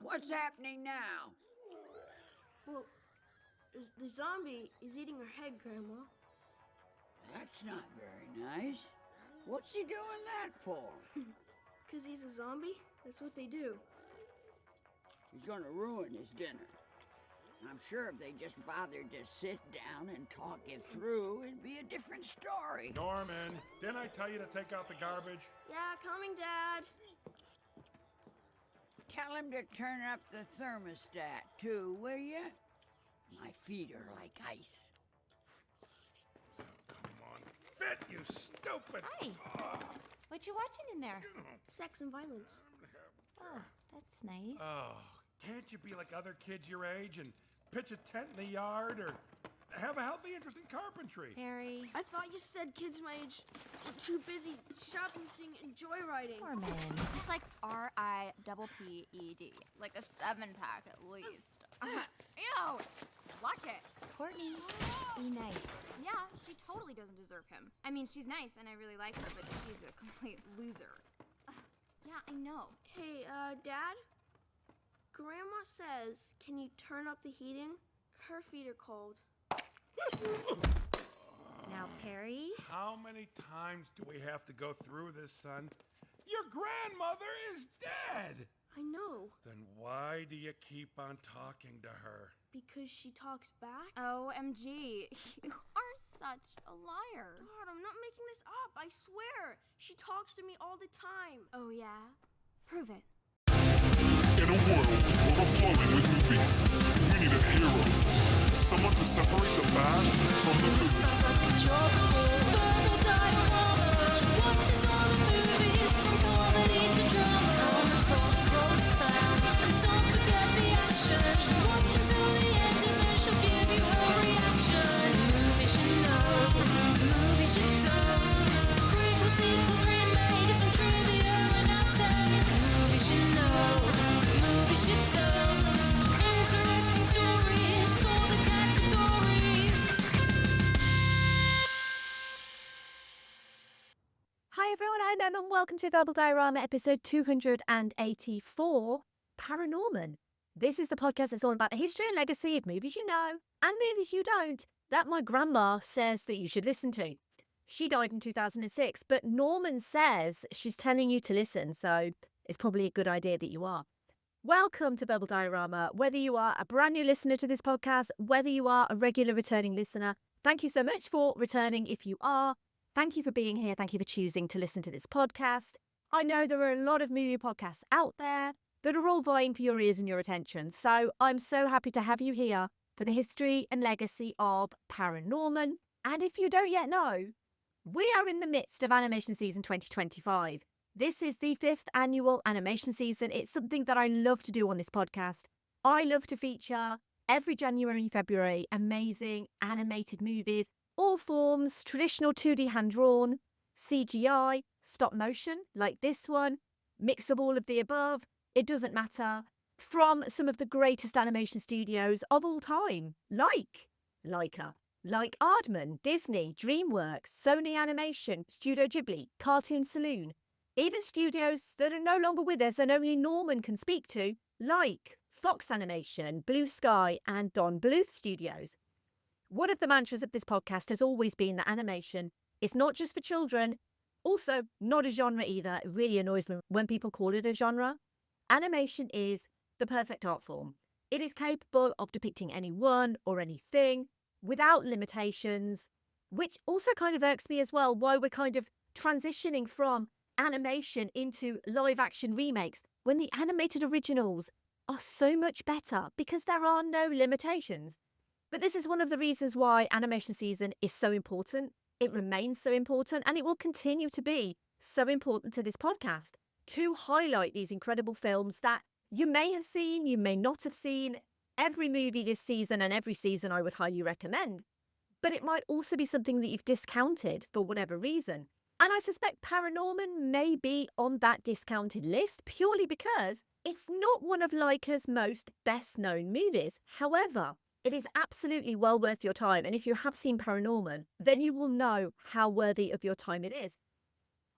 What's happening now? Well, the zombie is eating her head, Grandma. That's not very nice. What's he doing that for? 'Cause he's a zombie? That's what they do. He's gonna ruin his dinner. I'm sure if they just bothered to sit down and talk it through, it'd be a different story. Norman, didn't I tell you to take out the garbage? Yeah, coming, Dad. Tell him to turn up the thermostat, too, will you? My feet are like ice. Come on, fit, you stupid! Hi. What you watching in there? Sex and violence. Oh, that's nice. Oh, can't you be like other kids your age and pitch a tent in the yard or have a healthy interest in carpentry? Perry. I thought you said kids my age were too busy shoplifting and joyriding. Norman. It's like RIPPED, like a 7-pack at least. Ew! Watch it. Courtney, be nice. Yeah, she totally doesn't deserve him. I mean, she's nice and I really like her, but she's a complete loser. Yeah, I know. Hey, Dad? Grandma says, can you turn up the heating? Her feet are cold. Now, Perry. How many times do we have to go through this, son? Your grandmother is dead! I know, Then why do you keep on talking to her? because she talks back. OMG, you are such a liar. God, I'm not making this up, I swear. She talks to me all the time. Oh yeah? Prove it. In a world overflowing with movies, we need a hero. Someone to separate the bad from the good. Sounds like a job. Final diorama. She watches all the movies from comedy to drama. From the top roll sound. And don't forget the action. She'll watch until the end and then she'll give you her reaction. Movies you know, movies you don't. Prequel, sequels, remakes, and trivia and outtakes. Movies you know, movies you don't. Interesting stories, all the categories. Hi everyone, I'm Em and welcome to Verbal Diorama episode 284, ParaNorman. This is the podcast that's all about the history and legacy of movies you know and movies you don't that my grandma says that you should listen to. She died in 2006, but Norman says she's telling you to listen, so it's probably a good idea that you are. Welcome to Verbal Diorama. Whether you are a brand new listener to this podcast, whether you are a regular returning listener, thank you so much for returning if you are. Thank you for being here. Thank you for choosing to listen to this podcast. I know there are a lot of movie podcasts out there that are all vying for your ears and your attention. So I'm so happy to have you here for the history and legacy of ParaNorman. And if you don't yet know, we are in the midst of animation season 2025. This is the 5th annual animation season. It's something that I love to do on this podcast. I love to feature every January and February amazing animated movies, all forms, traditional 2D hand-drawn, CGI, stop motion, like this one, mix of all of the above, it doesn't matter, from some of the greatest animation studios of all time, like Laika, like Aardman, Disney, DreamWorks, Sony Animation, Studio Ghibli, Cartoon Saloon, even studios that are no longer with us and only Norman can speak to, like Fox Animation, Blue Sky, and Don Bluth Studios. One of the mantras of this podcast has always been that animation is not just for children, also not a genre either. It really annoys me when people call it a genre. Animation is the perfect art form. It is capable of depicting anyone or anything without limitations, which also kind of irks me as well, why we're kind of transitioning from animation into live action remakes when the animated originals are so much better because there are no limitations. But this is one of the reasons why animation season is so important. It remains so important and it will continue to be so important to this podcast to highlight these incredible films that you may have seen, you may not have seen. Every movie this season and every season I would highly recommend. But it might also be something that you've discounted for whatever reason. And I suspect ParaNorman may be on that discounted list purely because it's not one of Laika's most best-known movies. However, it is absolutely well worth your time. And if you have seen ParaNorman, then you will know how worthy of your time it is.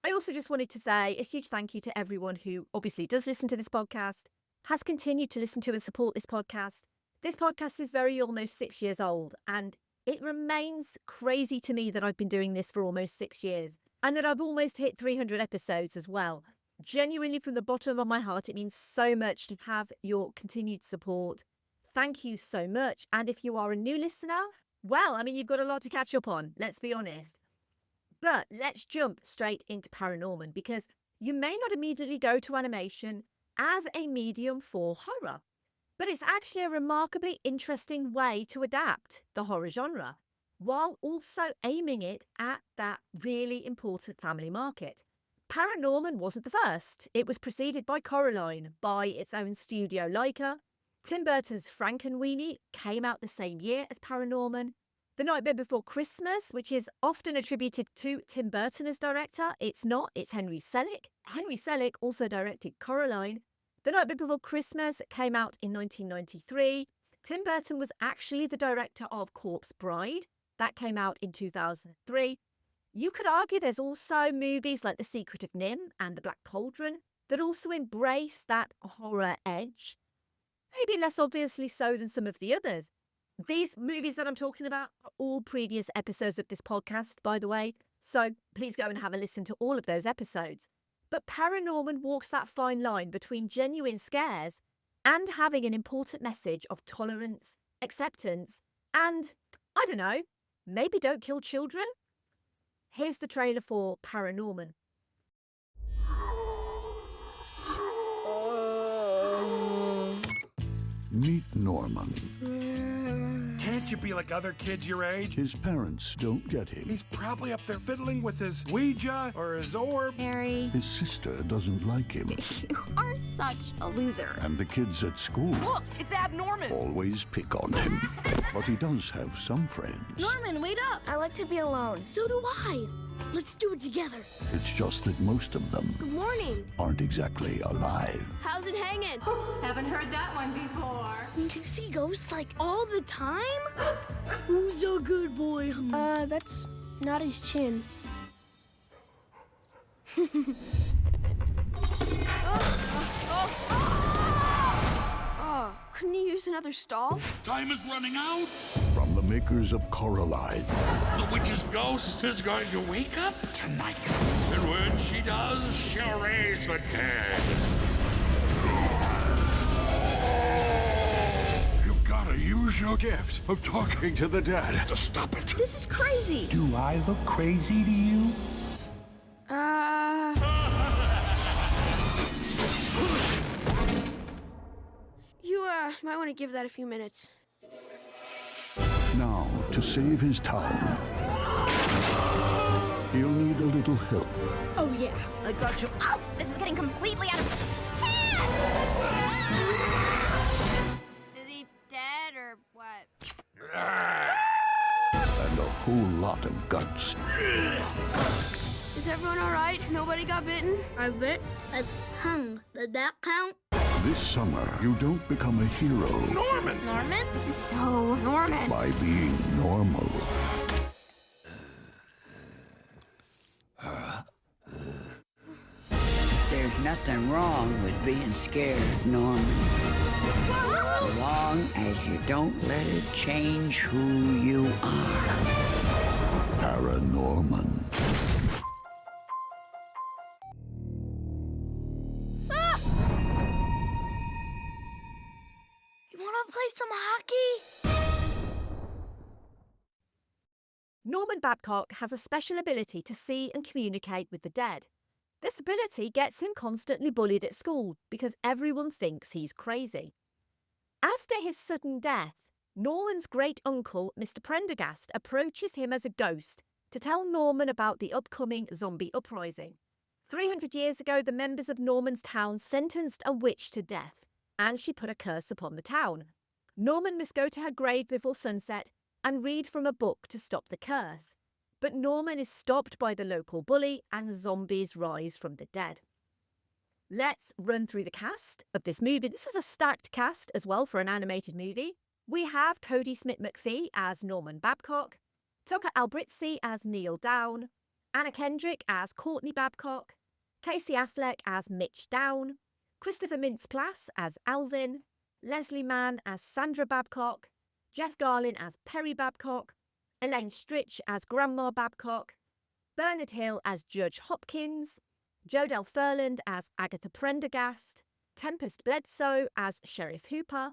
I also just wanted to say a huge thank you to everyone who obviously does listen to this podcast has continued to listen to and support this podcast. This podcast is almost 6 years old, and it remains crazy to me that I've been doing this for almost 6 years, and that I've almost hit 300 episodes as well. Genuinely, from the bottom of my heart, it means so much to have your continued support. Thank you so much. And if you are a new listener, well, I mean, you've got a lot to catch up on, let's be honest. But let's jump straight into ParaNorman, because you may not immediately go to animation as a medium for horror, but it's actually a remarkably interesting way to adapt the horror genre, while also aiming it at that really important family market. ParaNorman wasn't the first. It was preceded by Coraline, by its own studio Laika. Tim Burton's Frankenweenie came out the same year as ParaNorman. The Nightmare Before Christmas, which is often attributed to Tim Burton as director, it's not, it's Henry Selick. Henry Selick also directed Coraline. The Nightmare Before Christmas came out in 1993. Tim Burton was actually the director of Corpse Bride. That came out in 2003. You could argue there's also movies like The Secret of Nim and The Black Cauldron that also embrace that horror edge. Maybe less obviously so than some of the others. These movies that I'm talking about are all previous episodes of this podcast, by the way, so please go and have a listen to all of those episodes. But ParaNorman walks that fine line between genuine scares and having an important message of tolerance, acceptance, and, I don't know, maybe don't kill children? Here's the trailer for ParaNorman. Meet Norman. Can't you be like other kids your age? His parents don't get him. He's probably up there fiddling with his Ouija or his orb. Harry. His sister doesn't like him. You are such a loser. And the kids at school Look, it's Abnorman. always pick on him. But he does have some friends. Norman, wait up. I like to be alone. So do I. Let's do it together. It's just that most of them Good morning. aren't exactly alive. How's it hanging? Haven't heard that one before. Do you see ghosts like all the time? Who's a good boy? That's not his chin. Oh, couldn't you use another stall? Time is running out. From the makers of Coraline, The witch's ghost is going to wake up tonight. And when she does, she'll raise the dead. you've got to use your gift of talking to the dead to stop it. This is crazy. Do I look crazy to you? You might want to give that a few minutes. Now, to save his town, he'll need a little help. Oh, yeah. I got you. Ow! This is getting completely out of hand! Is he dead or what? And a whole lot of guts. Is everyone all right? Nobody got bitten? I bit. I hung. Did that count? This summer, you don't become a hero Norman! Norman? This is so Norman. by being normal. There's nothing wrong with being scared, Norman. So long as you don't let it change who you are. ParaNorman. You want to play some hockey? Norman Babcock has a special ability to see and communicate with the dead. This ability gets him constantly bullied at school because everyone thinks he's crazy. After his sudden death, Norman's great-uncle, Mr. Prendergast, approaches him as a ghost to tell Norman about the upcoming zombie uprising. 300 years ago, the members of Norman's town sentenced a witch to death, and she put a curse upon the town. Norman must go to her grave before sunset and read from a book to stop the curse. But Norman is stopped by the local bully and zombies rise from the dead. Let's run through the cast of this movie. This is a stacked cast as well for an animated movie. We have Cody Smith-McPhee as Norman Babcock, Tucker Albritzi as Neil Down, Anna Kendrick as Courtney Babcock, Casey Affleck as Mitch Down, Christopher Mintz-Plasse as Alvin, Leslie Mann as Sandra Babcock, Jeff Garlin as Perry Babcock, Elaine Stritch as Grandma Babcock, Bernard Hill as Judge Hopkins, Jodelle Ferland as Agatha Prendergast, Tempest Bledsoe as Sheriff Hooper,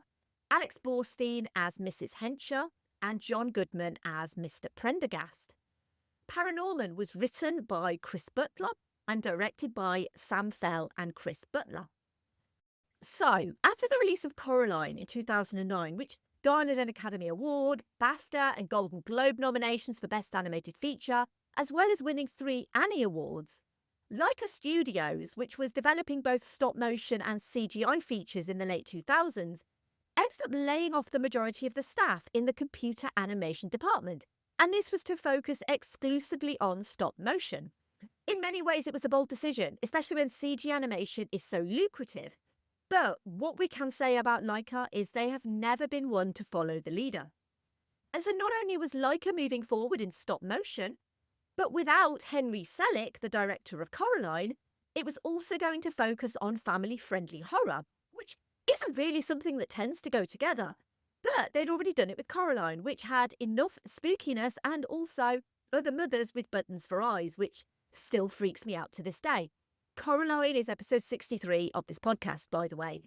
Alex Borstein as Mrs. Hencher, and John Goodman as Mr. Prendergast. ParaNorman was written by Chris Butler and directed by Sam Fell and Chris Butler. So, after the release of Coraline in 2009, which garnered an Academy Award, BAFTA and Golden Globe nominations for Best Animated Feature, as well as winning 3 Annie Awards, Laika Studios, which was developing both stop-motion and CGI features in the late 2000s, ended up laying off the majority of the staff in the computer animation department, and this was to focus exclusively on stop-motion. In many ways, it was a bold decision, especially when CG animation is so lucrative. But what we can say about Laika is they have never been one to follow the leader. And so not only was Laika moving forward in stop motion, but without Henry Selick, the director of Coraline, it was also going to focus on family-friendly horror, which isn't really something that tends to go together. But they'd already done it with Coraline, which had enough spookiness and also other mothers with buttons for eyes, which still freaks me out to this day. Coraline is episode 63 of this podcast, by the way.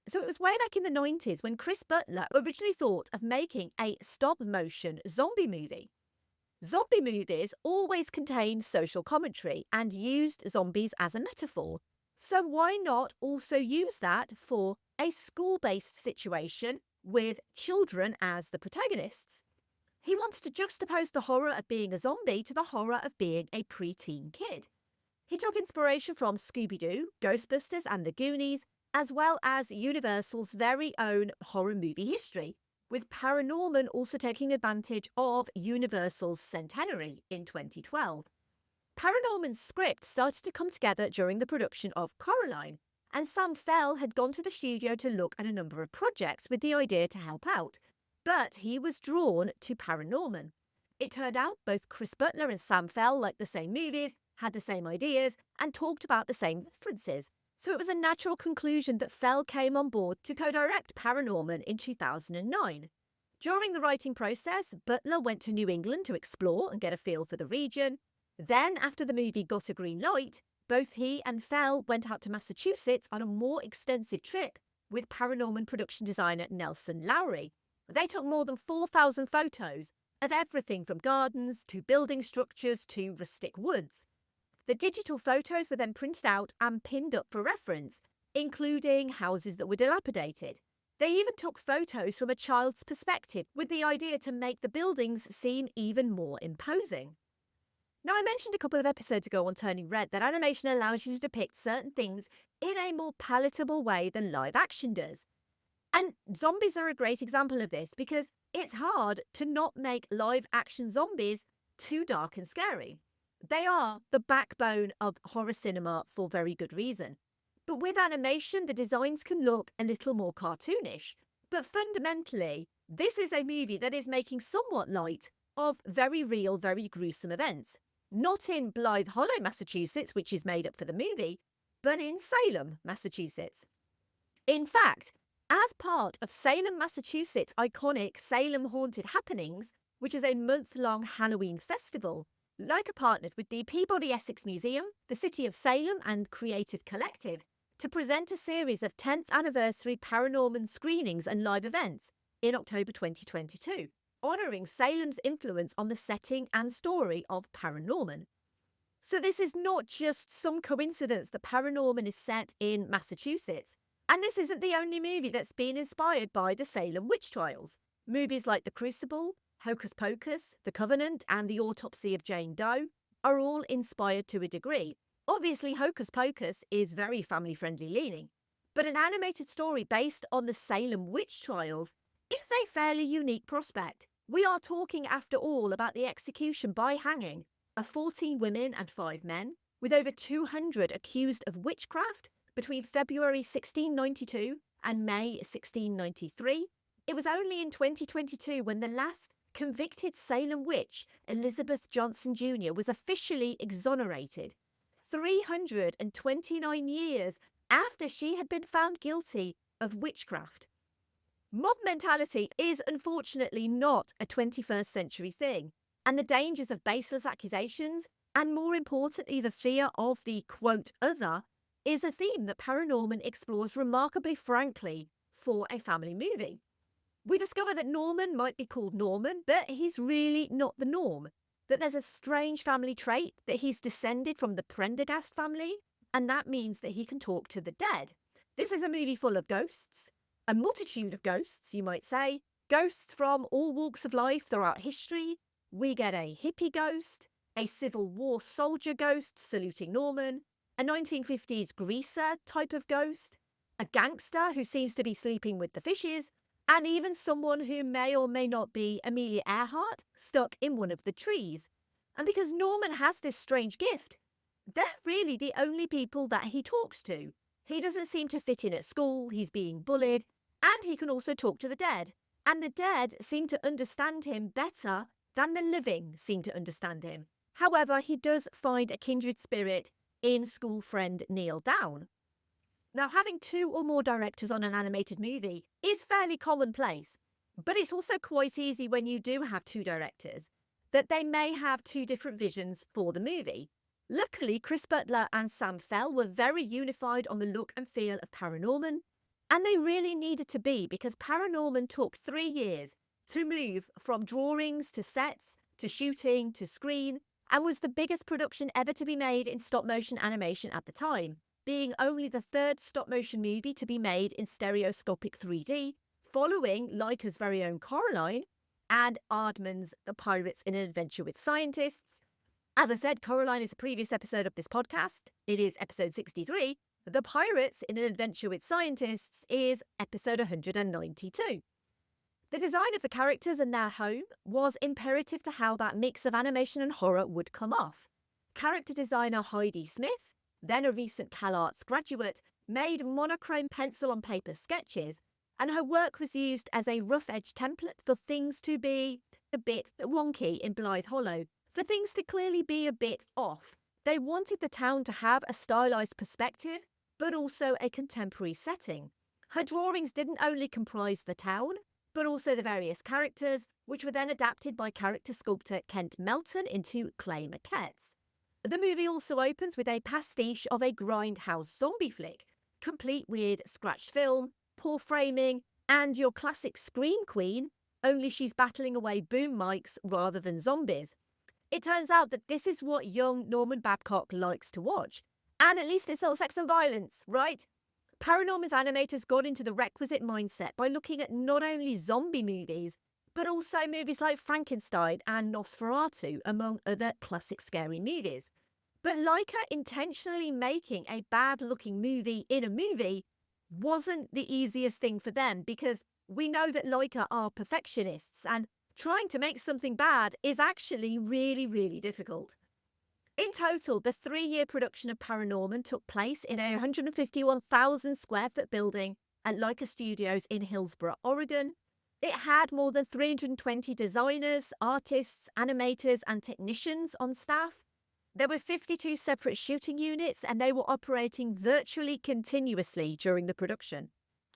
So it was way back in the 90s when Chris Butler originally thought of making a stop-motion zombie movie. Zombie movies always contained social commentary and used zombies as a metaphor. So why not also use that for a school-based situation with children as the protagonists? He wanted to juxtapose the horror of being a zombie to the horror of being a preteen kid. He took inspiration from Scooby-Doo, Ghostbusters and The Goonies, as well as Universal's very own horror movie history, with ParaNorman also taking advantage of Universal's centenary in 2012. ParaNorman's script started to come together during the production of Coraline, and Sam Fell had gone to the studio to look at a number of projects with the idea to help out, but he was drawn to ParaNorman. It turned out both Chris Butler and Sam Fell liked the same movies, had the same ideas, and talked about the same references. So it was a natural conclusion that Fell came on board to co-direct ParaNorman in 2009. During the writing process, Butler went to New England to explore and get a feel for the region. Then, after the movie got a green light, both he and Fell went out to Massachusetts on a more extensive trip with ParaNorman production designer Nelson Lowry. They took more than 4,000 photos of everything from gardens to building structures to rustic woods. The digital photos were then printed out and pinned up for reference, including houses that were dilapidated. They even took photos from a child's perspective with the idea to make the buildings seem even more imposing. Now, I mentioned a couple of episodes ago on Turning Red that animation allows you to depict certain things in a more palatable way than live action does. And zombies are a great example of this because it's hard to not make live action zombies too dark and scary. They are the backbone of horror cinema for very good reason. But with animation, the designs can look a little more cartoonish. But fundamentally, this is a movie that is making somewhat light of very real, very gruesome events. Not in Blythe Hollow, Massachusetts, which is made up for the movie, but in Salem, Massachusetts. In fact, as part of Salem, Massachusetts' iconic Salem Haunted Happenings, which is a month-long Halloween festival, Laika partnered with the Peabody Essex Museum, the City of Salem and Creative Collective to present a series of 10th anniversary ParaNorman screenings and live events in October 2022, honouring Salem's influence on the setting and story of ParaNorman. So this is not just some coincidence that ParaNorman is set in Massachusetts. And this isn't the only movie that's been inspired by the Salem witch trials. Movies like The Crucible, Hocus Pocus, The Covenant, and The Autopsy of Jane Doe are all inspired to a degree. Obviously, Hocus Pocus is very family-friendly leaning, but an animated story based on the Salem witch trials is a fairly unique prospect. We are talking, after all, about the execution by hanging of 14 women and 5 men, with over 200 accused of witchcraft between February 1692 and May 1693. It was only in 2022 when the last convicted Salem witch, Elizabeth Johnson Jr., was officially exonerated. 329 years after she had been found guilty of witchcraft. Mob mentality is unfortunately not a 21st century thing, and the dangers of baseless accusations, and more importantly, the fear of the quote other, is a theme that ParaNorman explores remarkably frankly for a family movie. We discover that Norman might be called Norman, but he's really not the norm. That there's a strange family trait that he's descended from the Prendergast family, and that means that he can talk to the dead. This is a movie full of ghosts, a multitude of ghosts, you might say, ghosts from all walks of life throughout history. We get a hippie ghost, a Civil War soldier ghost saluting Norman, a 1950s greaser type of ghost, a gangster who seems to be sleeping with the fishes, and even someone who may or may not be Amelia Earhart stuck in one of the trees. And because Norman has this strange gift, they're really the only people that he talks to. He doesn't seem to fit in at school, he's being bullied, and he can also talk to the dead. And the dead seem to understand him better than the living seem to understand him. However, he does find a kindred spirit in school friend Neil Down. Now, having 2 or more directors on an animated movie is fairly commonplace, but it's also quite easy when you do have 2 directors, that they may have 2 different visions for the movie. Luckily, Chris Butler and Sam Fell were very unified on the look and feel of ParaNorman, and they really needed to be because ParaNorman took 3 years to move from drawings to sets to shooting to screen, and was the biggest production ever to be made in stop-motion animation at the time, being only the 3rd stop-motion movie to be made in stereoscopic 3D, following Laika's very own Coraline and Aardman's The Pirates in an Adventure with Scientists. As I said, Coraline is a previous episode of this podcast. It is episode 63. The Pirates in an Adventure with Scientists is episode 192. The design of the characters and their home was imperative to how that mix of animation and horror would come off. Character designer Heidi Smith, then a recent CalArts graduate, made monochrome pencil-on-paper sketches, and her work was used as a rough-edge template for things to be a bit wonky in Blythe Hollow, for things to clearly be a bit off. They wanted the town to have a stylised perspective, but also a contemporary setting. Her drawings didn't only comprise the town, but also the various characters, which were then adapted by character sculptor Kent Melton into clay maquettes. The movie also opens with a pastiche of a grindhouse zombie flick, complete with scratched film, poor framing, and your classic scream queen, only she's battling away boom mics rather than zombies. It turns out that this is what young Norman Babcock likes to watch. And at least it's not sex and violence, right? ParaNorman's animators got into the requisite mindset by looking at not only zombie movies, but also movies like Frankenstein and Nosferatu, among other classic scary movies. But Laika intentionally making a bad-looking movie in a movie wasn't the easiest thing for them, because we know that Laika are perfectionists, and trying to make something bad is actually really, really difficult. In total, the 3-year production of ParaNorman took place in a 151,000 square foot building at Laika Studios in Hillsboro, Oregon. It had more than 320 designers, artists, animators, and technicians on staff. There were 52 separate shooting units, and they were operating virtually continuously during the production.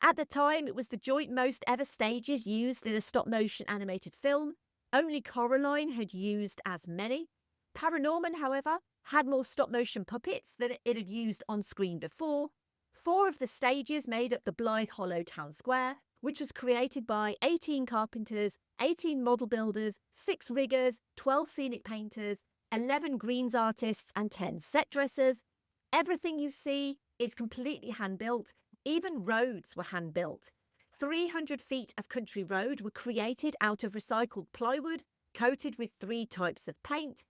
At the time, it was the joint most ever stages used in a stop-motion animated film. Only Coraline had used as many. ParaNorman, however, had more stop-motion puppets than it had used on screen before. 4 of the stages made up the Blythe Hollow Town Square, which was created by 18 carpenters, 18 model builders, 6 riggers, 12 scenic painters, 11 greens artists, and 10 set dressers. Everything you see is completely hand-built. Even roads were hand-built. 300 feet of country road were created out of recycled plywood, coated with 3 types of paint.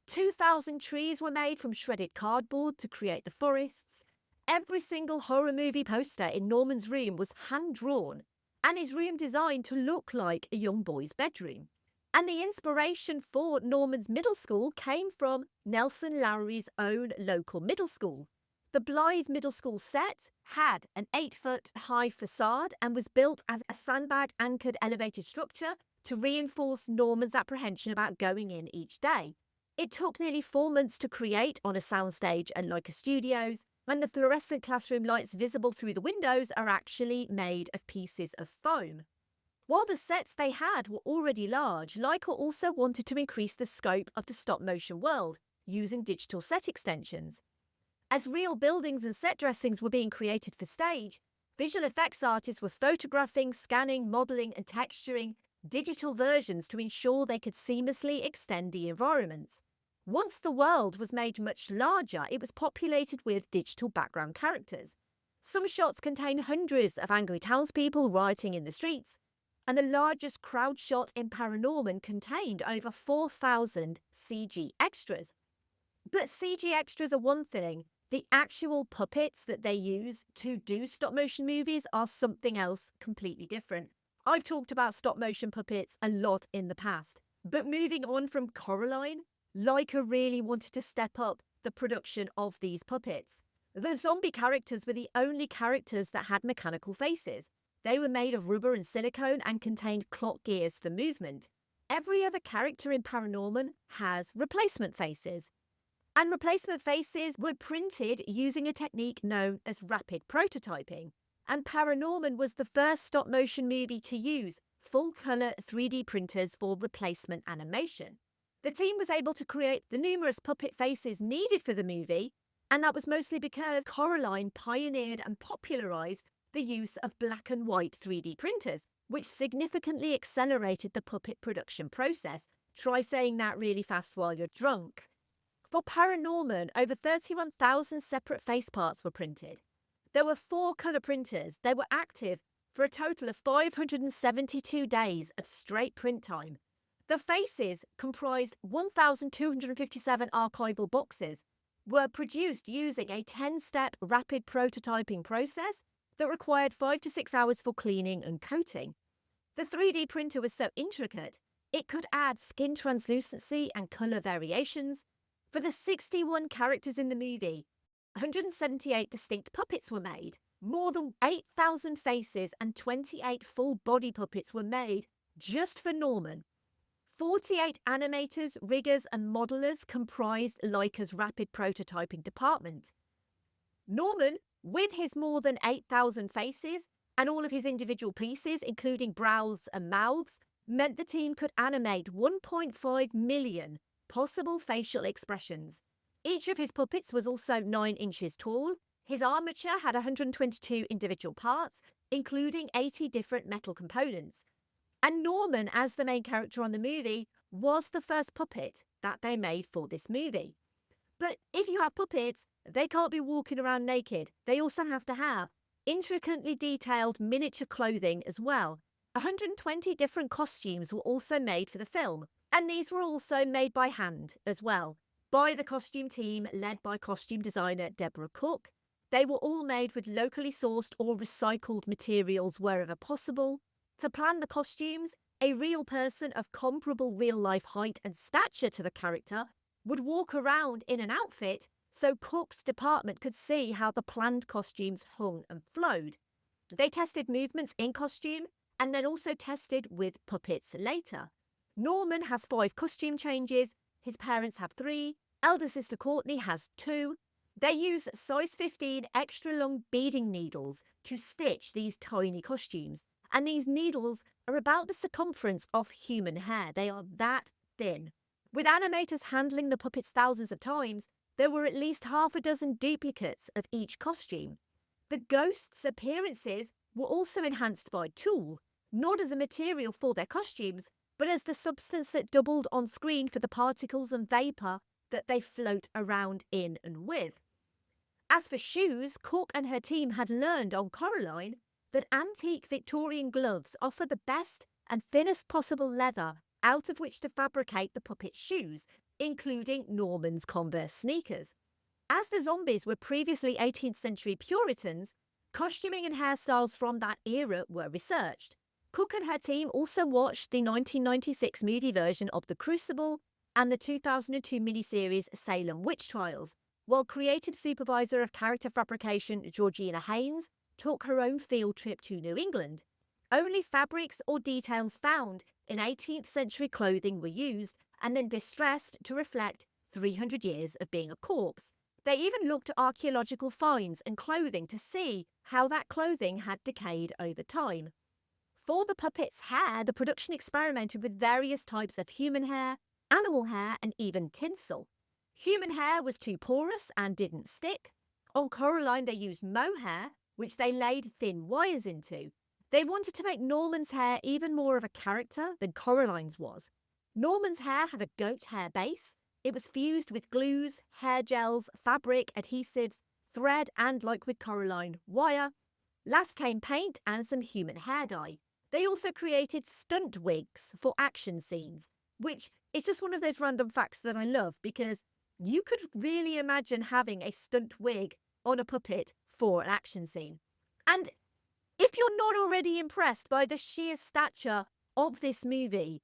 2,000 trees were made from shredded cardboard to create the forests. Every single horror movie poster in Norman's room was hand-drawn, and his room designed to look like a young boy's bedroom. And the inspiration for Norman's middle school came from Nelson Lowry's own local middle school. The Blythe Middle School set had an 8-foot-high facade and was built as a sandbag-anchored elevated structure to reinforce Norman's apprehension about going in each day. It took nearly 4 months to create on a soundstage at Laika Studios, and the fluorescent classroom lights visible through the windows are actually made of pieces of foam. While the sets they had were already large, Laika also wanted to increase the scope of the stop-motion world using digital set extensions. As real buildings and set dressings were being created for stage, visual effects artists were photographing, scanning, modelling and texturing digital versions to ensure they could seamlessly extend the environments. Once the world was made much larger, it was populated with digital background characters. Some shots contain hundreds of angry townspeople rioting in the streets, and the largest crowd shot in ParaNorman contained over 4,000 CG extras. But CG extras are one thing. The actual puppets that they use to do stop-motion movies are something else completely different. I've talked about stop-motion puppets a lot in the past. But moving on from Coraline, Laika really wanted to step up the production of these puppets. The zombie characters were the only characters that had mechanical faces. They were made of rubber and silicone and contained clock gears for movement. Every other character in ParaNorman has replacement faces. And replacement faces were printed using a technique known as rapid prototyping. And ParaNorman was the first stop-motion movie to use full-colour 3D printers for replacement animation. The team was able to create the numerous puppet faces needed for the movie, and that was mostly because Coraline pioneered and popularised the use of black and white 3D printers, which significantly accelerated the puppet production process. Try saying that really fast while you're drunk. For ParaNorman, over 31,000 separate face parts were printed. There were 4 colour printers. They were active for a total of 572 days of straight print time. The faces comprised 1,257 archival boxes, were produced using a 10-step rapid prototyping process that required 5 to 6 hours for cleaning and coating. The 3D printer was so intricate, it could add skin translucency and colour variations. For the 61 characters in the movie, 178 distinct puppets were made. More than 8,000 faces and 28 full body puppets were made just for Norman. 48 animators, riggers and modellers comprised Laika's rapid prototyping department. Norman, with his more than 8,000 faces and all of his individual pieces, including brows and mouths, meant the team could animate 1.5 million possible facial expressions. Each of his puppets was also 9 inches tall. His armature had 122 individual parts, including 80 different metal components. And Norman, as the main character on the movie, was the first puppet that they made for this movie. But if you have puppets, they can't be walking around naked. They also have to have intricately detailed miniature clothing as well. 120 different costumes were also made for the film, and these were also made by hand as well, by the costume team led by costume designer Deborah Cook. They were all made with locally sourced or recycled materials wherever possible. To plan the costumes, a real person of comparable real-life height and stature to the character would walk around in an outfit so Cook's department could see how the planned costumes hung and flowed. They tested movements in costume and then also tested with puppets later. Norman has 5 costume changes, his parents have 3, elder sister Courtney has 2. They use size 15 extra long beading needles to stitch these tiny costumes, and these needles are about the circumference of human hair. They are that thin. With animators handling the puppets thousands of times, there were at least half a dozen duplicates of each costume. The ghosts' appearances were also enhanced by tulle, not as a material for their costumes, but as the substance that doubled on screen for the particles and vapour that they float around in and with. As for shoes, Cook and her team had learned on Coraline that antique Victorian gloves offer the best and thinnest possible leather out of which to fabricate the puppet shoes, including Norman's Converse sneakers. As the zombies were previously 18th century Puritans, costuming and hairstyles from that era were researched. Cook and her team also watched the 1996 movie version of The Crucible and the 2002 miniseries Salem Witch Trials, while creative supervisor of character fabrication Georgina Haynes took her own field trip to New England. Only fabrics or details found in 18th century clothing were used and then distressed to reflect 300 years of being a corpse. They even looked at archaeological finds and clothing to see how that clothing had decayed over time. For the puppet's hair, the production experimented with various types of human hair, animal hair, and even tinsel. Human hair was too porous and didn't stick. On Coraline, they used mohair, which they laid thin wires into. They wanted to make Norman's hair even more of a character than Coraline's was. Norman's hair had a goat hair base. It was fused with glues, hair gels, fabric, adhesives, thread, and, like with Coraline, wire. Last came paint and some human hair dye. They also created stunt wigs for action scenes, which is just one of those random facts that I love because you could really imagine having a stunt wig on a puppet for an action scene. And if you're not already impressed by the sheer stature of this movie,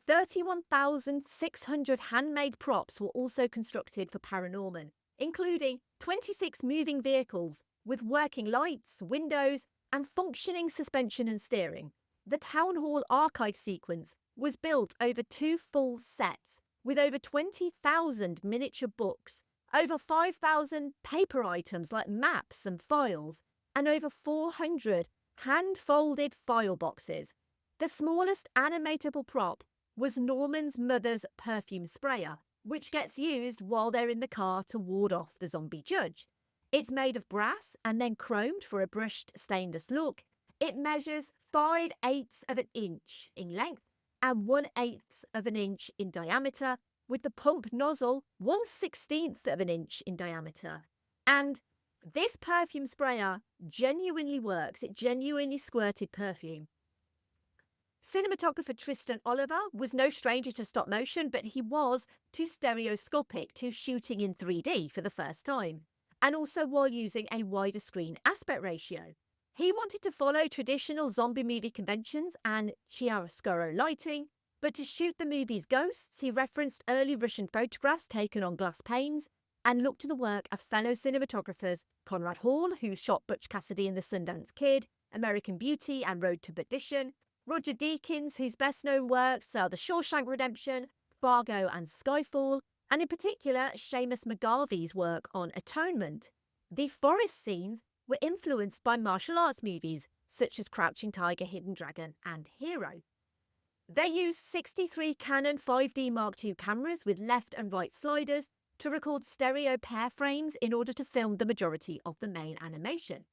31,600 handmade props were also constructed for ParaNorman, including 26 moving vehicles with working lights, windows, and functioning suspension and steering. The Town Hall archive sequence was built over 2 full sets, with over 20,000 miniature books, over 5,000 paper items like maps and files, and over 400 hand-folded file boxes. The smallest animatable prop was Norman's mother's perfume sprayer, which gets used while they're in the car to ward off the zombie judge. It's made of brass and then chromed for a brushed stainless look. It measures 5/8 of an inch in length and 1/8 of an inch in diameter, with the pump nozzle 1/16 of an inch in diameter. And this perfume sprayer genuinely works. It genuinely squirted perfume. Cinematographer Tristan Oliver was no stranger to stop motion, but he was too stereoscopic to shooting in 3D for the first time, and also while using a wider screen aspect ratio. He wanted to follow traditional zombie movie conventions and chiaroscuro lighting, but to shoot the movie's ghosts, he referenced early Russian photographs taken on glass panes and looked to the work of fellow cinematographers Conrad Hall, who shot Butch Cassidy and the Sundance Kid, American Beauty and Road to Perdition, Roger Deakins, whose best-known works are The Shawshank Redemption, Fargo and Skyfall, and in particular Seamus McGarvey's work on Atonement. The forest scenes were influenced by martial arts movies such as Crouching Tiger, Hidden Dragon and Hero. They used 63 Canon 5D Mark II cameras with left and right sliders to record stereo pair frames in order to film the majority of the main animation.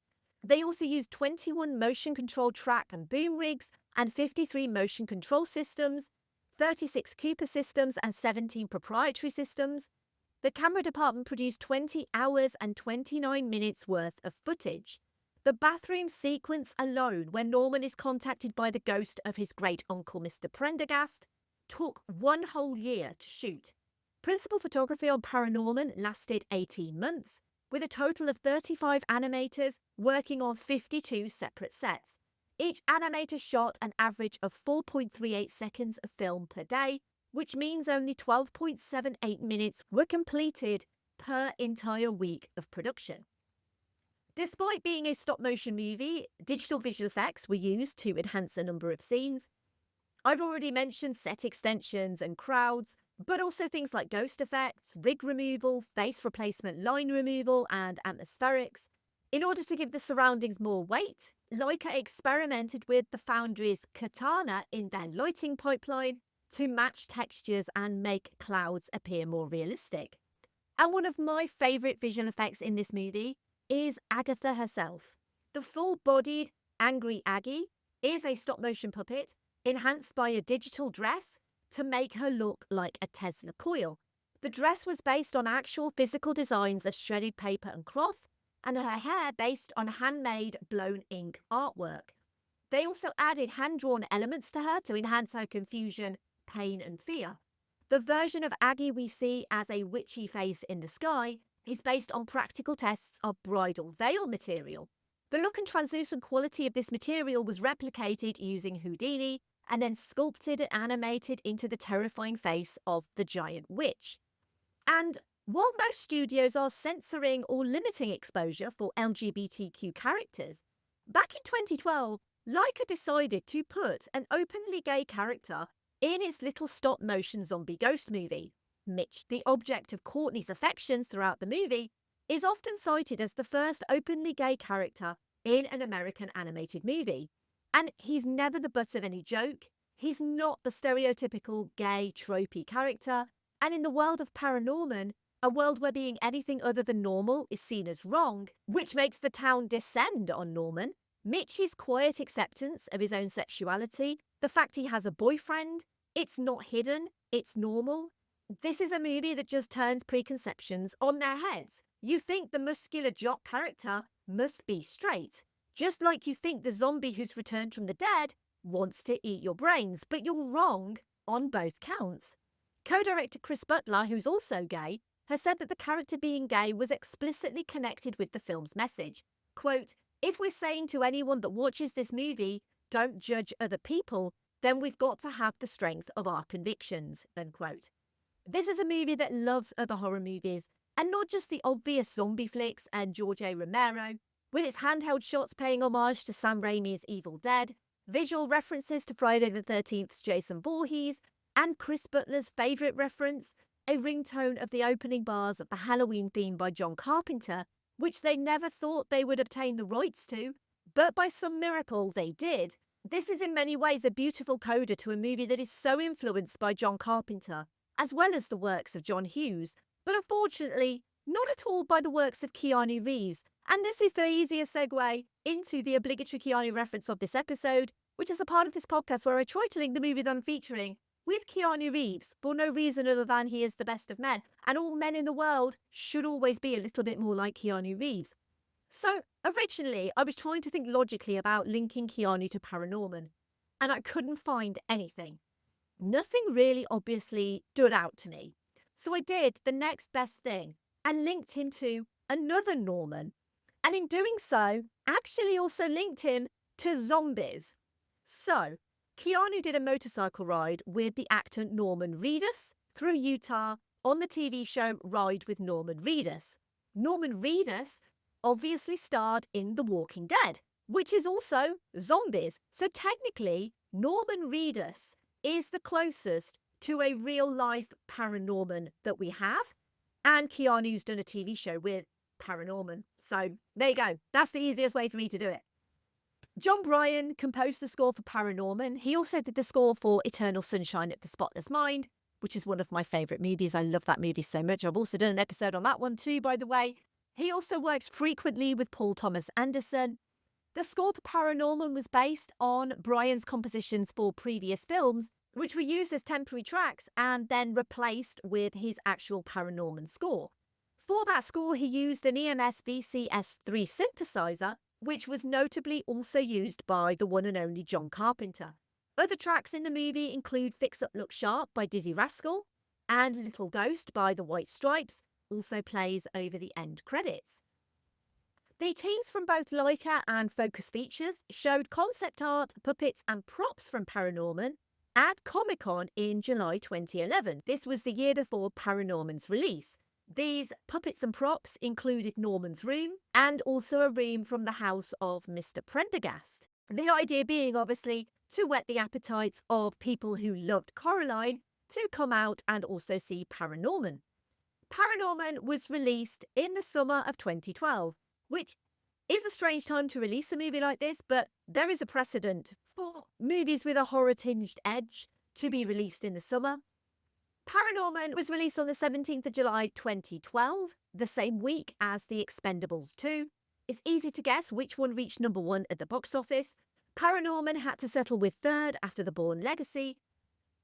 They also used 21 motion control track and boom rigs and 53 motion control systems, 36 Cooper systems and 17 proprietary systems. The camera department produced 20 hours and 29 minutes worth of footage. The bathroom sequence alone, when Norman is contacted by the ghost of his great-uncle Mr. Prendergast, took 1 whole year to shoot. Principal photography on ParaNorman lasted 18 months, with a total of 35 animators working on 52 separate sets. Each animator shot an average of 4.38 seconds of film per day, which means only 12.78 minutes were completed per entire week of production. Despite being a stop-motion movie, digital visual effects were used to enhance a number of scenes. I've already mentioned set extensions and crowds, but also things like ghost effects, rig removal, face replacement, line removal, and atmospherics. In order to give the surroundings more weight, Laika experimented with the Foundry's katana in their lighting pipeline to match textures and make clouds appear more realistic. And one of my favourite visual effects in this movie is Agatha herself. The full-bodied Angry Aggie is a stop-motion puppet enhanced by a digital dress to make her look like a Tesla coil. The dress was based on actual physical designs of shredded paper and cloth, and her hair based on handmade blown ink artwork. They also added hand-drawn elements to her to enhance her confusion, pain and fear. The version of Aggie we see as a witchy face in the sky is based on practical tests of bridal veil material. The look and translucent quality of this material was replicated using Houdini and then sculpted and animated into the terrifying face of the giant witch. And while most studios are censoring or limiting exposure for LGBTQ characters, back in 2012, Laika decided to put an openly gay character in its little stop-motion zombie ghost movie. Mitch, the object of Courtney's affections throughout the movie, is often cited as the first openly gay character in an American animated movie. And he's never the butt of any joke. He's not the stereotypical gay, tropey character. And in the world of ParaNorman, a world where being anything other than normal is seen as wrong, which makes the town descend on Norman, Mitch's quiet acceptance of his own sexuality, the fact he has a boyfriend, it's not hidden, it's normal. This is a movie that just turns preconceptions on their heads. You think the muscular jock character must be straight, just like you think the zombie who's returned from the dead wants to eat your brains, but you're wrong on both counts. Co-director Chris Butler, who's also gay, has said that the character being gay was explicitly connected with the film's message. Quote, "If we're saying to anyone that watches this movie, don't judge other people, then we've got to have the strength of our convictions," unquote. This is a movie that loves other horror movies, and not just the obvious zombie flicks and George A. Romero, with its handheld shots paying homage to Sam Raimi's Evil Dead, visual references to Friday the 13th's Jason Voorhees, and Chris Butler's favourite reference, a ringtone of the opening bars of the Halloween theme by John Carpenter, which they never thought they would obtain the rights to, but by some miracle they did. This is in many ways a beautiful coda to a movie that is so influenced by John Carpenter, as well as the works of John Hughes, but unfortunately not at all by the works of Keanu Reeves. And this is the easiest segue into the obligatory Keanu reference of this episode, which is a part of this podcast where I try to link the movie that I'm featuring with Keanu Reeves for no reason other than he is the best of men, and all men in the world should always be a little bit more like Keanu Reeves. So originally, I was trying to think logically about linking Keanu to ParaNorman, and I couldn't find anything. Nothing really obviously stood out to me. So I did the next best thing and linked him to another Norman, and in doing so, actually also linked him to zombies. So Keanu did a motorcycle ride with the actor Norman Reedus through Utah on the TV show Ride with Norman Reedus. Norman Reedus obviously starred in The Walking Dead, which is also zombies. So technically, Norman Reedus is the closest to a real-life ParaNorman that we have, and Keanu's done a TV show with ParaNorman. So there you go. That's the easiest way for me to do it. John Bryan composed the score for ParaNorman. He also did the score for Eternal Sunshine of the Spotless Mind, which is one of my favourite movies. I love that movie so much. I've also done an episode on that one too, by the way. He also works frequently with Paul Thomas Anderson. The score for ParaNorman was based on Bryan's compositions for previous films, which were used as temporary tracks and then replaced with his actual ParaNorman score. For that score, he used an EMS VCS3 synthesizer, which was notably also used by the one and only John Carpenter. Other tracks in the movie include Fix Up Look Sharp by Dizzy Rascal and Little Ghost by the White Stripes, also plays over the end credits. The teams from both Laika and Focus Features showed concept art, puppets and props from ParaNorman at Comic-Con in July 2011. This was the year before ParaNorman's release. These puppets and props included Norman's room and also a room from the house of Mr. Prendergast. The idea being, obviously, to whet the appetites of people who loved Coraline to come out and also see ParaNorman. ParaNorman was released in the summer of 2012, which is a strange time to release a movie like this, but there is a precedent for movies with a horror-tinged edge to be released in the summer. ParaNorman was released on the 17th of July 2012, the same week as The Expendables 2. It's easy to guess which one reached number one at the box office. ParaNorman had to settle with third after The Bourne Legacy.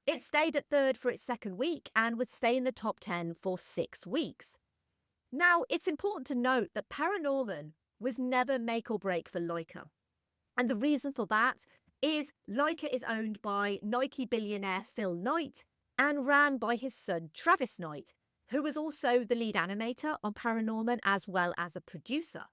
It stayed at third for its second week and would stay in the top 10 for 6 weeks. Now, it's important to note that ParaNorman was never make or break for Laika. And the reason for that is Laika is owned by Nike billionaire Phil Knight and ran by his son Travis Knight, who was also the lead animator on ParaNorman as well as a producer.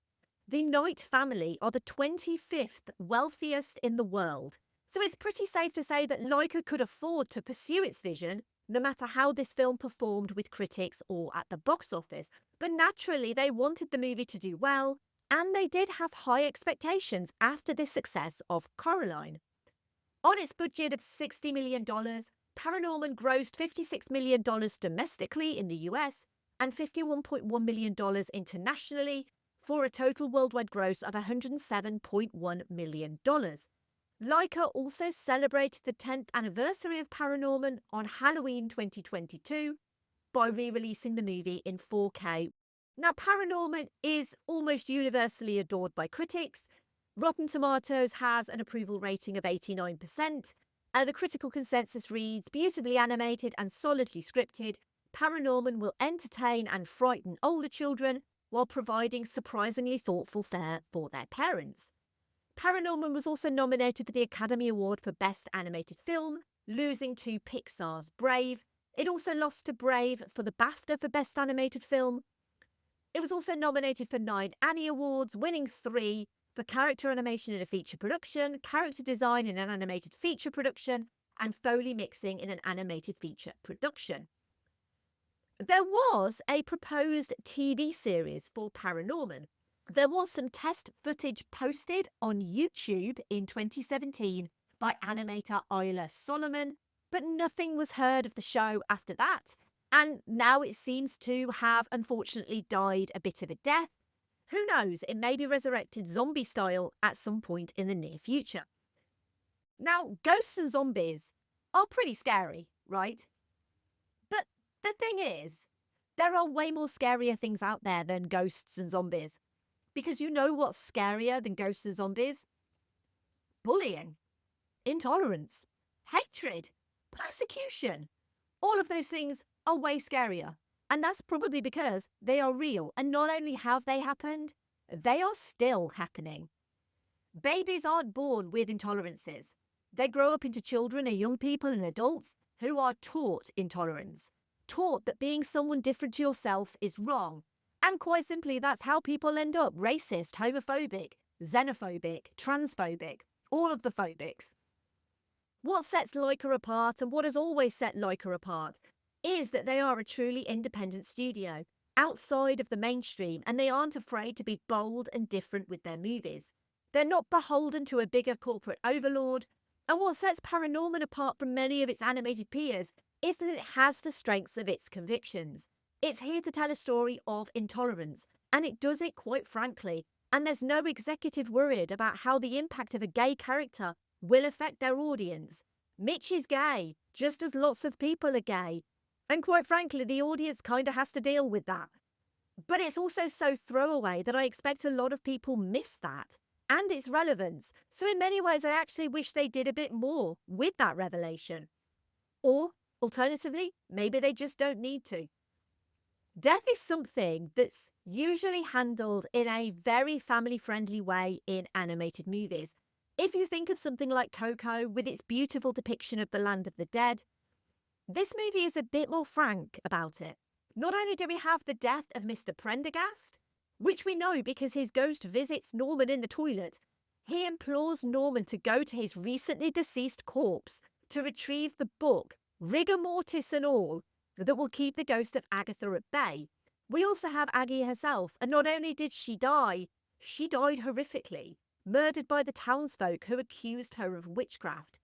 The Knight family are the 25th wealthiest in the world, so it's pretty safe to say that Laika could afford to pursue its vision no matter how this film performed with critics or at the box office. But naturally, they wanted the movie to do well, and they did have high expectations after the success of Coraline. On its budget of $60 million, ParaNorman grossed $56 million domestically in the US and $51.1 million internationally, for a total worldwide gross of $107.1 million. Laika also celebrated the 10th anniversary of ParaNorman on Halloween 2022 by re-releasing the movie in 4K. Now, ParaNorman is almost universally adored by critics. Rotten Tomatoes has an approval rating of 89%, and the critical consensus reads, beautifully animated and solidly scripted, ParaNorman will entertain and frighten older children while providing surprisingly thoughtful fare for their parents. ParaNorman was also nominated for the Academy Award for Best Animated Film, losing to Pixar's Brave. It also lost to Brave for the BAFTA for Best Animated Film. It was also nominated for 9 Annie Awards, winning 3 for character animation in a feature production, character design in an animated feature production, and Foley mixing in an animated feature production. There was a proposed TV series for ParaNorman. There was some test footage posted on YouTube in 2017 by animator Isla Solomon, but nothing was heard of the show after that, and now it seems to have unfortunately died a bit of a death. Who knows, it may be resurrected zombie style at some point in the near future. Now, ghosts and zombies are pretty scary, right? But the thing is, there are way more scarier things out there than ghosts and zombies. Because you know what's scarier than ghosts and zombies? Bullying, intolerance, hatred, persecution. All of those things are way scarier. And that's probably because they are real. And not only have they happened, they are still happening. Babies aren't born with intolerances. They grow up into children and young people and adults who are taught intolerance. Taught that being someone different to yourself is wrong. And quite simply, that's how people end up racist, homophobic, xenophobic, transphobic, all of the phobics. What sets Laika apart, and what has always set Laika apart, is that they are a truly independent studio, outside of the mainstream, and they aren't afraid to be bold and different with their movies. They're not beholden to a bigger corporate overlord, and what sets ParaNorman apart from many of its animated peers is that it has the strengths of its convictions. It's here to tell a story of intolerance, and it does it quite frankly, and there's no executive worried about how the impact of a gay character will affect their audience. Mitch is gay, just as lots of people are gay, and quite frankly, the audience kind of has to deal with that. But it's also so throwaway that I expect a lot of people miss that, and its relevance, so in many ways I actually wish they did a bit more with that revelation. Or, alternatively, maybe they just don't need to. Death is something that's usually handled in a very family-friendly way in animated movies. If you think of something like Coco with its beautiful depiction of the land of the dead, this movie is a bit more frank about it. Not only do we have the death of Mr. Prendergast, which we know because his ghost visits Norman in the toilet, he implores Norman to go to his recently deceased corpse to retrieve the book, rigor mortis and all, that will keep the ghost of Agatha at bay. We also have Aggie herself, and not only did she died horrifically, murdered by the townsfolk who accused her of witchcraft.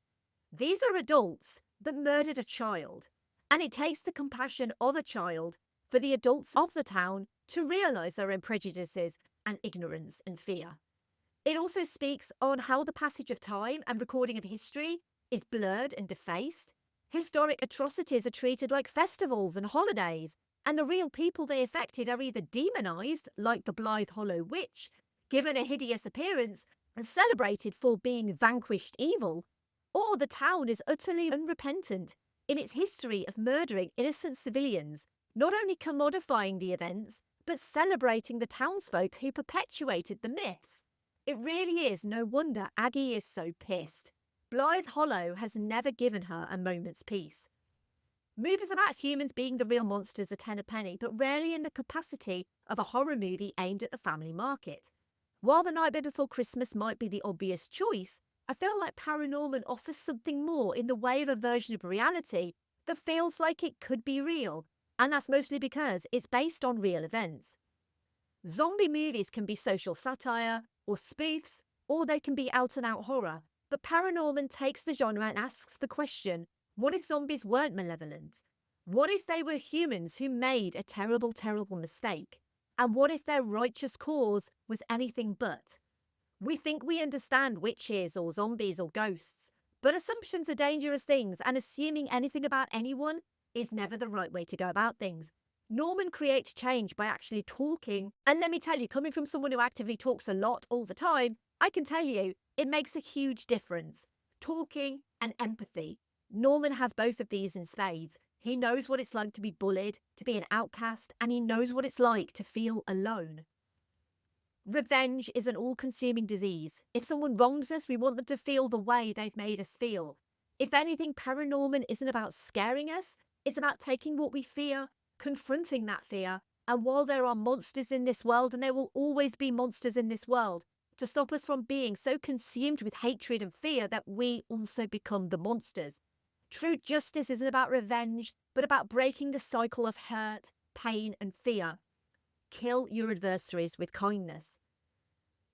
These are adults that murdered a child, and it takes the compassion of a child for the adults of the town to realise their own prejudices and ignorance and fear. It also speaks on how the passage of time and recording of history is blurred and defaced. Historic atrocities are treated like festivals and holidays, and the real people they affected are either demonised, like the Blythe Hollow Witch, given a hideous appearance and celebrated for being vanquished evil, or the town is utterly unrepentant in its history of murdering innocent civilians, not only commodifying the events, but celebrating the townsfolk who perpetuated the myths. It really is no wonder Aggie is so pissed. Blythe Hollow has never given her a moment's peace. Movies about humans being the real monsters are 10 a penny, but rarely in the capacity of a horror movie aimed at the family market. While The Nightmare Before Christmas might be the obvious choice, I feel like ParaNorman offers something more in the way of a version of reality that feels like it could be real, and that's mostly because it's based on real events. Zombie movies can be social satire, or spoofs, or they can be out-and-out horror, but ParaNorman takes the genre and asks the question, what if zombies weren't malevolent? What if they were humans who made a terrible, terrible mistake? And what if their righteous cause was anything but? We think we understand witches or zombies or ghosts, but assumptions are dangerous things, and assuming anything about anyone is never the right way to go about things. Norman creates change by actually talking, and let me tell you, coming from someone who actively talks a lot all the time, I can tell you it makes a huge difference. Talking and empathy. Norman has both of these in spades. He knows what it's like to be bullied, to be an outcast, and he knows what it's like to feel alone. Revenge is an all-consuming disease. If someone wrongs us, we want them to feel the way they've made us feel. If anything, ParaNorman isn't about scaring us. It's about taking what we fear, confronting that fear, and while there are monsters in this world, and there will always be monsters in this world, to stop us from being so consumed with hatred and fear that we also become the monsters. True justice isn't about revenge, but about breaking the cycle of hurt, pain, and fear. Kill your adversaries with kindness.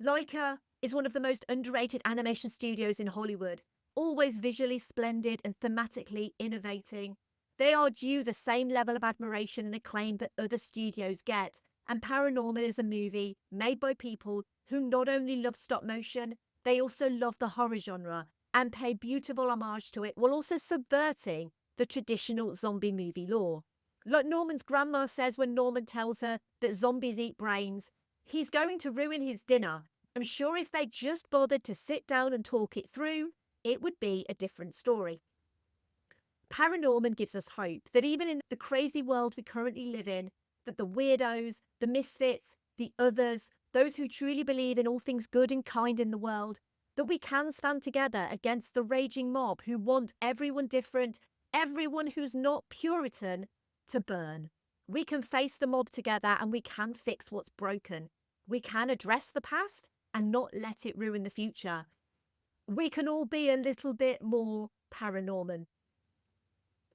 Laika is one of the most underrated animation studios in Hollywood, always visually splendid and thematically innovating. They are due the same level of admiration and acclaim that other studios get, and ParaNorman is a movie made by people who not only love stop motion, they also love the horror genre and pay beautiful homage to it, while also subverting the traditional zombie movie lore. Like Norman's grandma says when Norman tells her that zombies eat brains, he's going to ruin his dinner. I'm sure if they just bothered to sit down and talk it through, it would be a different story. ParaNorman gives us hope that even in the crazy world we currently live in, that the weirdos, the misfits, the others, those who truly believe in all things good and kind in the world, that we can stand together against the raging mob who want everyone different, everyone who's not Puritan, to burn. We can face the mob together and we can fix what's broken. We can address the past and not let it ruin the future. We can all be a little bit more ParaNorman.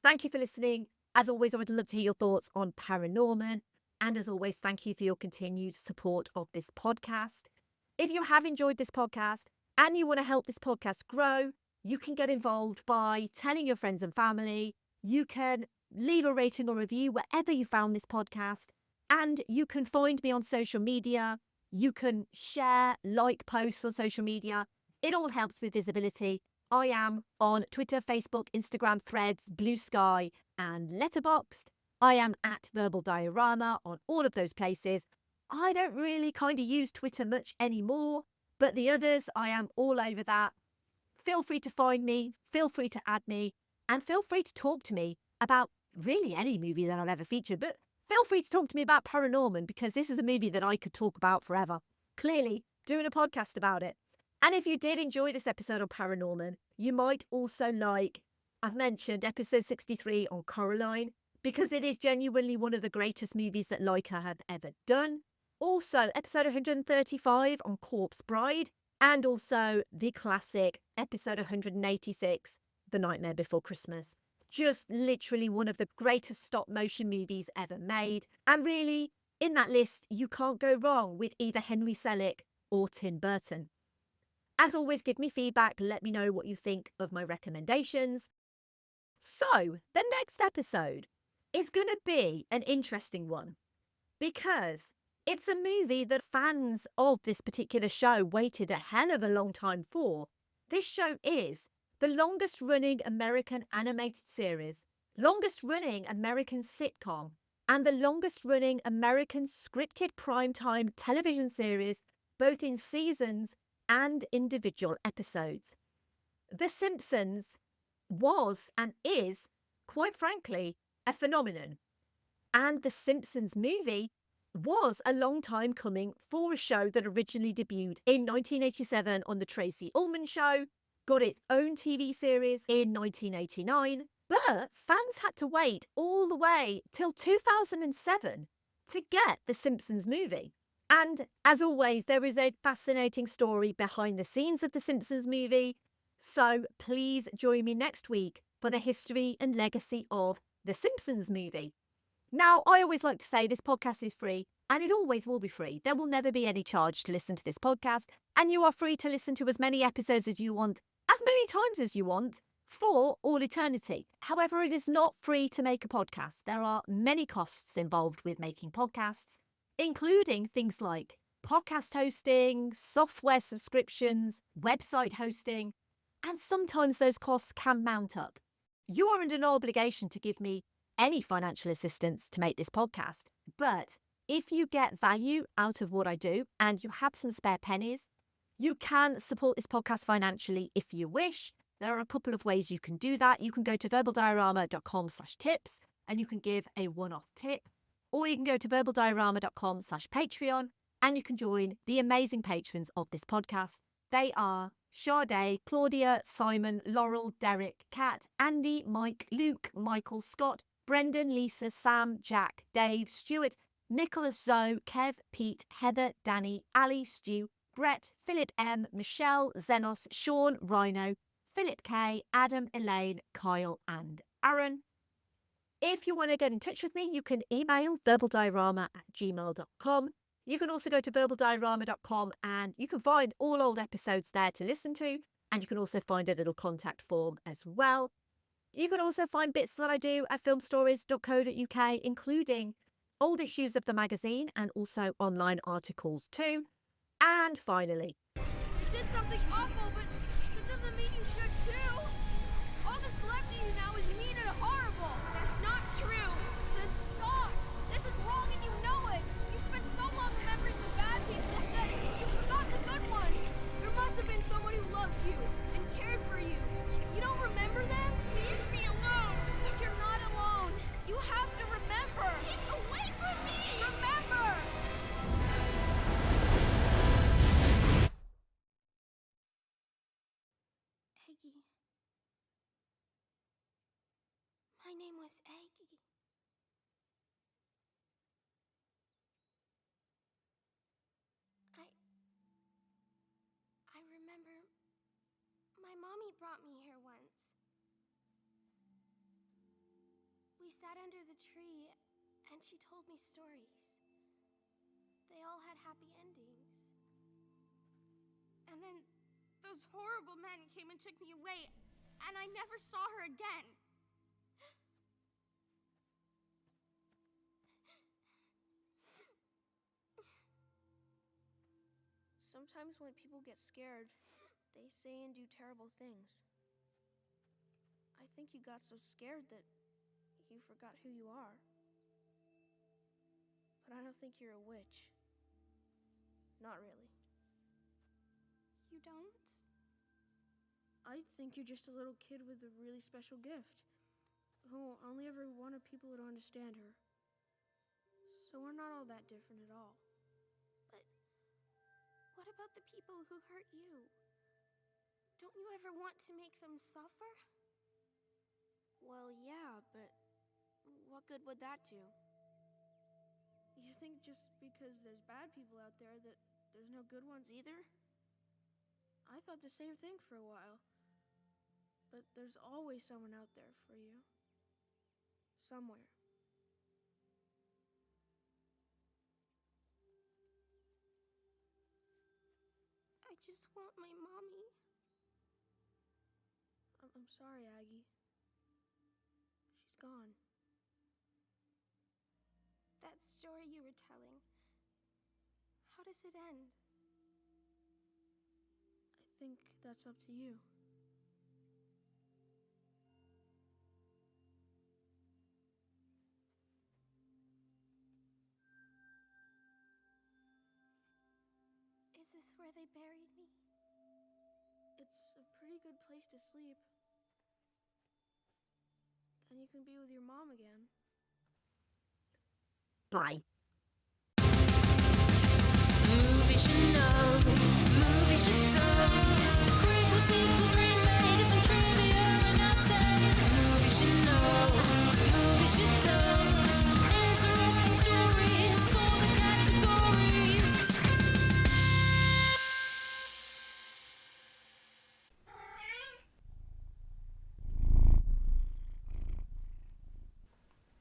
Thank you for listening. As always, I would love to hear your thoughts on ParaNorman. And as always, thank you for your continued support of this podcast. If you have enjoyed this podcast and you want to help this podcast grow, you can get involved by telling your friends and family. You can leave a rating or review wherever you found this podcast. And you can find me on social media. You can share, like posts on social media. It all helps with visibility. I am on Twitter, Facebook, Instagram, Threads, Blue Sky, and Letterboxd. I am at Verbal Diorama on all of those places. I don't really kind of use Twitter much anymore, but the others, I am all over that. Feel free to find me, feel free to add me, and feel free to talk to me about really any movie that I've ever featured, but feel free to talk to me about ParaNorman, because this is a movie that I could talk about forever. Clearly, doing a podcast about it. And if you did enjoy this episode on ParaNorman, you might also like, I've mentioned episode 63 on Coraline, because it is genuinely one of the greatest movies that Laika have ever done. Also, episode 135 on Corpse Bride, and also the classic episode 186, The Nightmare Before Christmas. Just literally one of the greatest stop motion movies ever made. And really, in that list, you can't go wrong with either Henry Selick or Tim Burton. As always, give me feedback. Let me know what you think of my recommendations. So, the next episode is going to be an interesting one, because it's a movie that fans of this particular show waited a hell of a long time for. This show is the longest running American animated series, longest running American sitcom, and the longest running American scripted primetime television series, both in seasons and individual episodes. The Simpsons was and is, quite frankly, a phenomenon. And The Simpsons movie was a long time coming for a show that originally debuted in 1987 on The Tracy Ullman Show, got its own TV series in 1989, but fans had to wait all the way till 2007 to get The Simpsons movie. And as always, there is a fascinating story behind the scenes of The Simpsons movie, so please join me next week for the history and legacy of The Simpsons movie. Now, I always like to say this podcast is free, and it always will be free. There will never be any charge to listen to this podcast, and you are free to listen to as many episodes as you want, as many times as you want, for all eternity. However, it is not free to make a podcast. There are many costs involved with making podcasts, including things like podcast hosting, software subscriptions, website hosting, and sometimes those costs can mount up. You are under no obligation to give me any financial assistance to make this podcast, but if you get value out of what I do and you have some spare pennies, you can support this podcast financially if you wish. There are a couple of ways you can do that. You can go to verbaldiorama.com/tips and you can give a one-off tip, or you can go to verbaldiorama.com/Patreon and you can join the amazing patrons of this podcast. They are Sade, Claudia, Simon, Laurel, Derek, Kat, Andy, Mike, Luke, Michael, Scott, Brendan, Lisa, Sam, Jack, Dave, Stuart, Nicholas, Zoe, Kev, Pete, Heather, Danny, Ali, Stu, Brett, Philip M, Michelle, Zenos, Sean, Rhino, Philip K, Adam, Elaine, Kyle, and Aaron. If you want to get in touch with me, you can email verbaldiorama@gmail.com. You can also go to verbaldiorama.com and you can find all old episodes there to listen to. And you can also find a little contact form as well. You can also find bits that I do at filmstories.co.uk, including old issues of the magazine and also online articles too. And finally, You did something awful, but that doesn't mean you should too. All that's left of you now is mean and horrible. That's not true. Then stop. This is wrong and you know it. You spent so long remembering the bad people that you forgot the good ones. There must have been someone who loved you and cared for you. You don't remember them? Leave me alone. But you're not alone. You have to remember. Get away from me. Remember. Aggie. My name was Aggie. I remember my mommy brought me here once. We sat under the tree and she told me stories. They all had happy endings. And then those horrible men came and took me away, and I never saw her again. Sometimes when people get scared, they say and do terrible things. I think you got so scared that you forgot who you are. But I don't think you're a witch. Not really. You don't? I think you're just a little kid with a really special gift who only ever wanted people to understand her. So we're not all that different at all. But what about the people who hurt you? Don't you ever want to make them suffer? Well, yeah, but what good would that do? You think just because there's bad people out there that there's no good ones either? I thought the same thing for a while. But there's always someone out there for you. Somewhere. I just want my mommy. I'm sorry, Aggie. She's gone. That story you were telling, how does it end? I think that's up to you. Is this where they buried me? It's a pretty good place to sleep. Then you can be with your mom again. bye.